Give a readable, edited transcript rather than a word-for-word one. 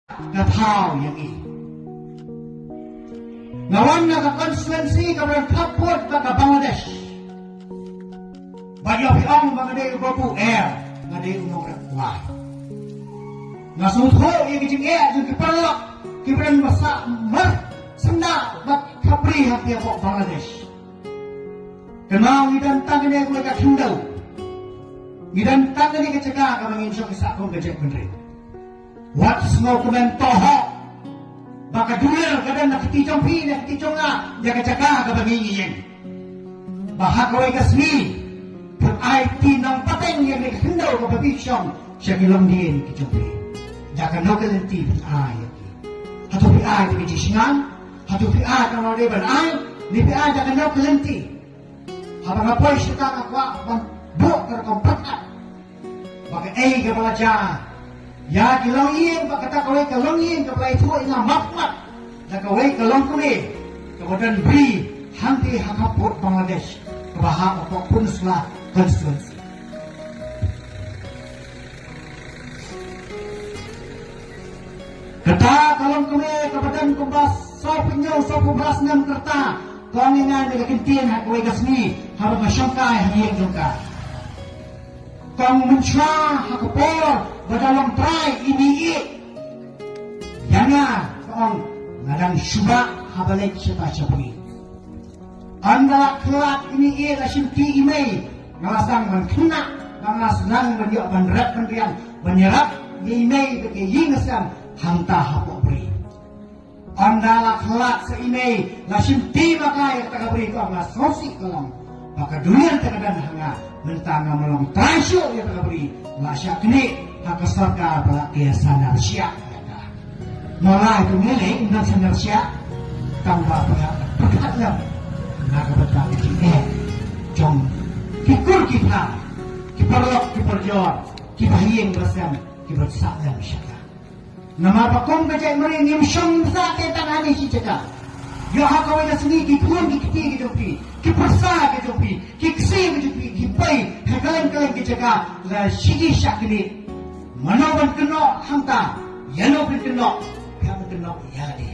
Nataw yang ini. Ngawan na ka-constituency ka mga kapot ka Bangladesh. Bagyo piang mga day ubabu air, nga day unong rakway. Nasutho yung kijing yung kiparlok, kiparan masa, sanda, kapri hati ako Bangladesh. Kenang idantang ini aku agak hindaw. Idantang ini kecegah ka mga insyo kisa akong gajak menteri. What's no komento baka duler kadang nakitijong pi nakitijong nga jaga-jaga ka bangingin bahagaway kasmi pag IT ng pateng yang naghindaw ka babisyon siya kilong din kitijong pi jaga local and TV ay hatu pi ay di bijisingan hatu pi ay kang mariban ay di pi ay jaga local and TV habang apoy siya ka akwa buok ka kompat baka ay ka pala ya kilong yin bakata kawai kalong yin kapalay tuwa ina makmat na kawai kalong kuli kemudian beri hanti hakapot Bangladesh kebaha apapun setelah konstitusi kata kalong kuli kemudian kumbas sopinyo sopubras nam kerta kong ingan nagakintin hakawai kasmi harap masyongkay hangiyang jongkay kong mensya hakapor badalang try ini yana kong ngadang syuba habalik siapa siapa anda kelak ini lasim ti imei ngalasang menkena ngalasang mendiak banrat mendiang menyerap imei bagi yingasam hanta hapok beri anda kelak se imei lasim ti makai tak beri ko ang sosi kolong maka dunia terkadang hanga mentang melong trasyo ya tak beri lasyak kini hak sarkar pala kaya sanarsia mulai itu nilai undang sanarsia tambah pala perkatakan nagabatang kita jom kikur kita kiparlok kiparjor kipahiyeng rasam kibersalam syaka nama pakong kajay maring yung siyang sa tanani si syaka yo hakaway na sini kikun kikiti kijopi kipersa kijopi kiksi kijopi kipay hagalan-galan kisyaka la sigi syakini manoban keno hangta yano bin keno kaya keno yadi